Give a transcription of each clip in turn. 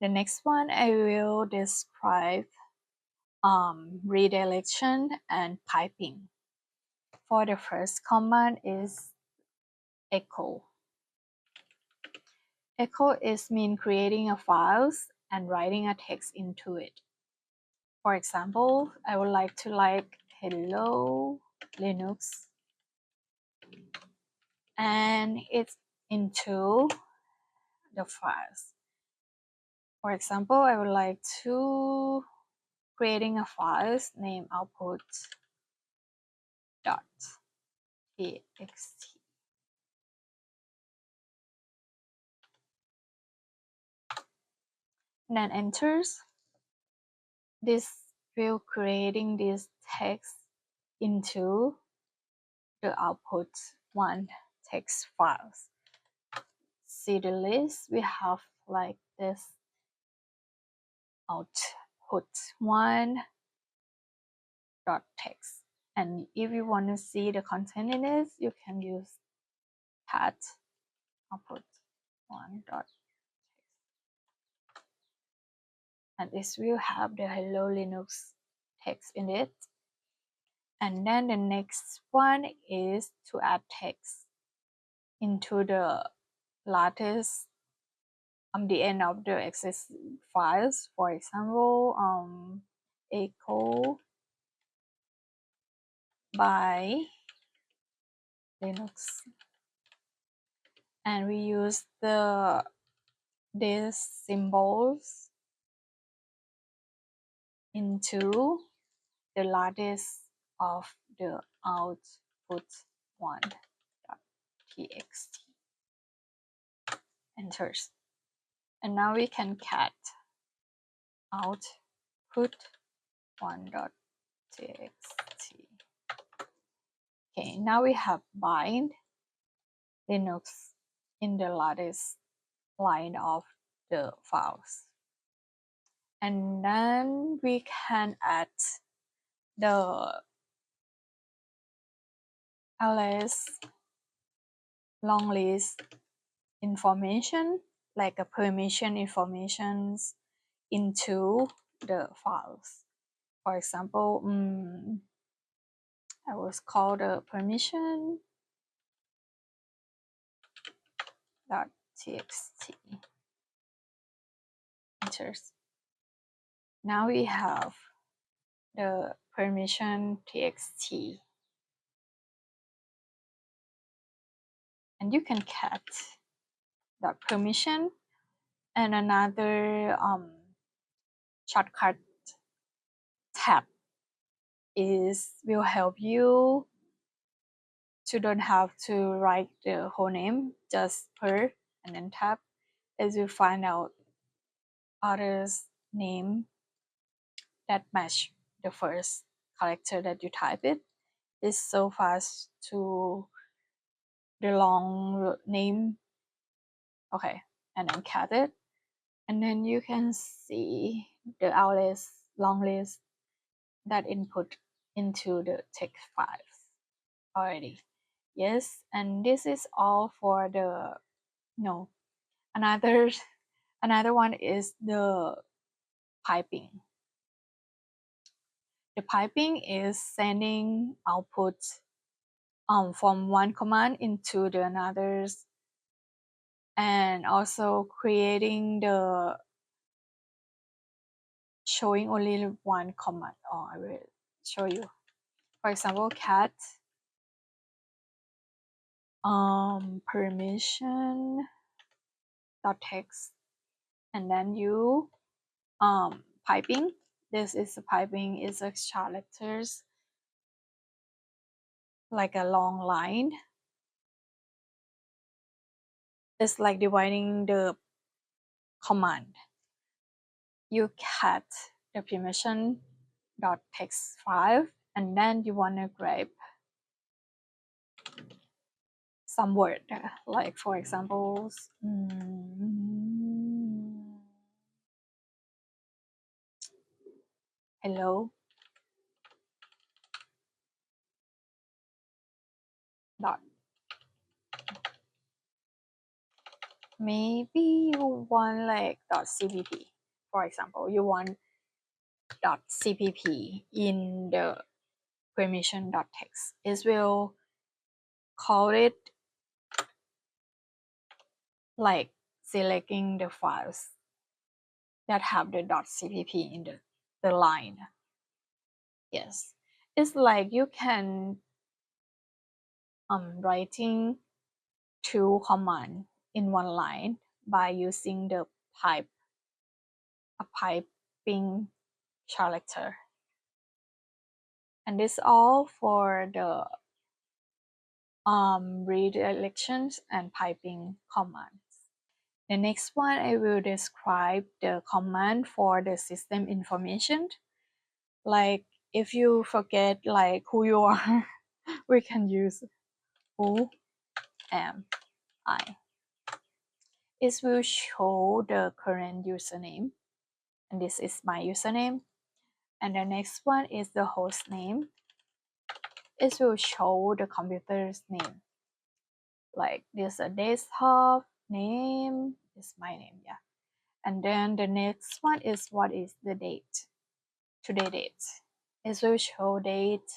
The next one I will describe redirection and piping. For the first command is echo. Echo is mean creating a files and writing a text into it. For example, I would like to hello Linux and it's into the files. For example, I would like to creating a files name output.txt. And then enters. This will creating this text into the output one text files. See the list, we have like this output one dot text, and if you want to see the content in it, you can use cat output one dot text, and this will have the hello Linux text in it. And then the next one is to add text into the latest the end of the existing files. For example, echo by Linux, and we use these symbols into the lattice of the output one.txt. Enters. And now we can cat output one.txt. Okay, now we have bind Linux in the lattice line of the files. And then we can add the ls long list information, like a permission informations into the files. For example, I was called the permission .txt. Enters. Now we have the permission txt, and you can cat that permission, and another shortcut tab will help you to don't have to write the whole name, just per and then tab, as you find out others name that match the first character that you type it. It's so fast to the long name. Okay, and then cat it, and then you can see the long list that input into the text files already. Yes, and this is all for the another one is the piping. The piping is sending output from one command into the another's, and also creating the showing only one command. I will show you. For example, cat permission dot text, and then you piping. This is the piping is a characters like a long line. It's like dividing the command. You cat the permission dot text file, and then you want to grab some word, like for example, hello dot. Maybe you want like .cpp. For example, you want .cpp in the permission.txt. It will call it like selecting the files that have the .cpp in the line. Yes, it's like you can writing 2 commands in one line by using the piping character. And this all for the redirections and piping commands. The next one, I will describe the command for the system information. Like if you forget like who you are, we can use who am I. It will show the current username, and this is my username. And the next one is the host name. It will show the computer's name. Like this a desktop name is my name, yeah. And then the next one is what is the date, today date. It will show date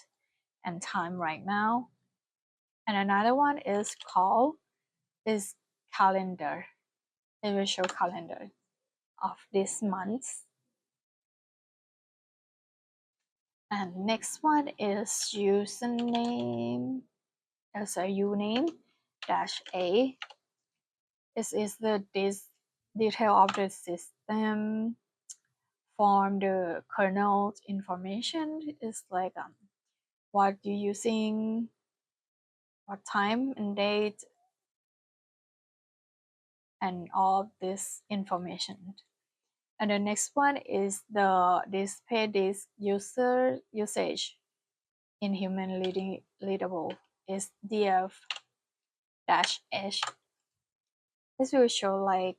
and time right now. And another one is call is calendar. It will show calendar of this month. And next one is username as a uname -a. This is the detail of the system from the kernel information. Is like what you're using, what time and date, and all this information. And the next one is the display disk user usage in human readable is df-h. This will show like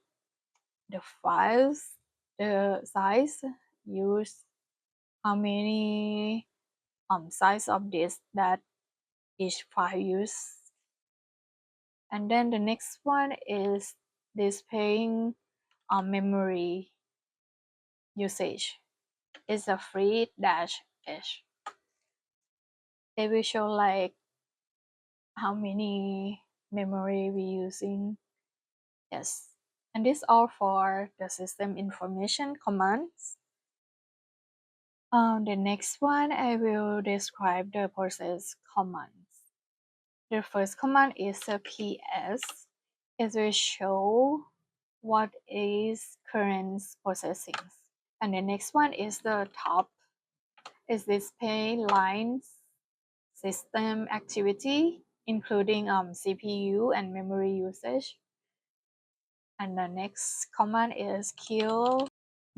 the files, the size used, how many size of disk that each file use. And then the next one is displaying memory usage. It's a free-h. It will show like how many memory we using. Yes. And this all for the system information commands. The next one, I will describe the process commands. The first command is a PS. It will show what is current processing. And the next one is the top. Is display lines system activity, including CPU and memory usage. And the next command is kill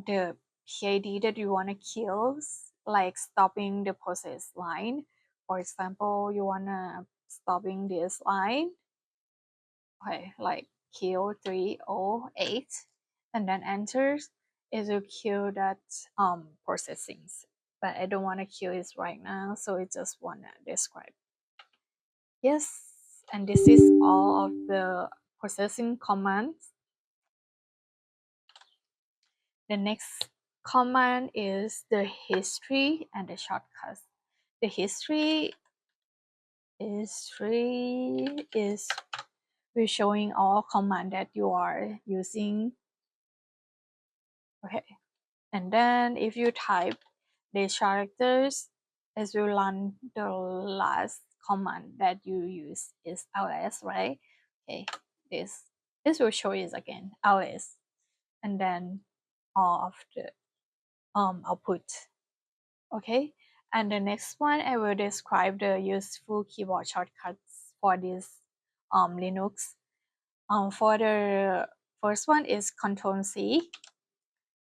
the PID that you want to kill, like stopping the process line. For example, you want to stopping this line. Okay, like kill 308 and then enter. It will kill that processing. But I don't want to kill it right now, so I just want to describe. Yes, and this is all of the processing commands. The next command is the history and the shortcuts. The history is we're showing all command that you are using. Okay, and then if you type these characters, it will run the last command that you use is ls, right? Okay, this will show you again ls, and then all of the output. Okay, and the next one I will describe the useful keyboard shortcuts for this Linux. For the first one is Control C.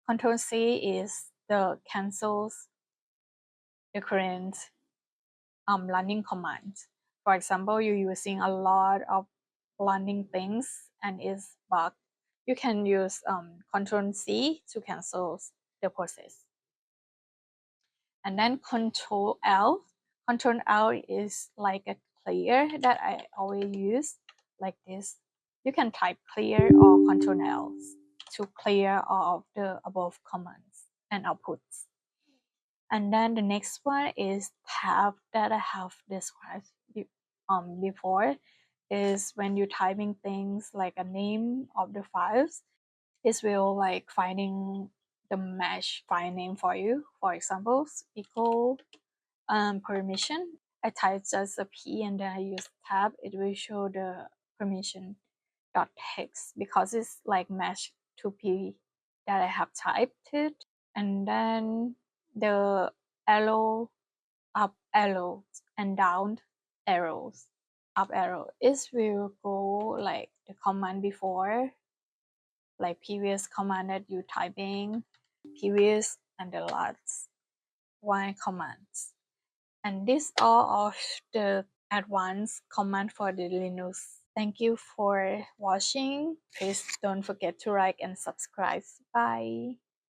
Control C is the cancels the current running command. For example, you're using a lot of running things and it's bugged. You can use Control C to cancel the process. And then Control L. Control L is like a clear that I always use like this. You can type clear or Control L to clear all of the above commands and outputs. And then the next one is tab that I have described before, is when you're typing things like a name of the files, it will like finding the mesh file name for you. For example, equal permission. I type just a p and then I use tab. It will show the permission dot text because it's like mesh to p that I have typed it. And then the arrow, up arrows and down arrows. Up arrow is will go like the command before, like previous command that you typing, previous and the last one commands. And these are all of the advanced command for the Linux. Thank you for watching. Please don't forget to like and subscribe. Bye.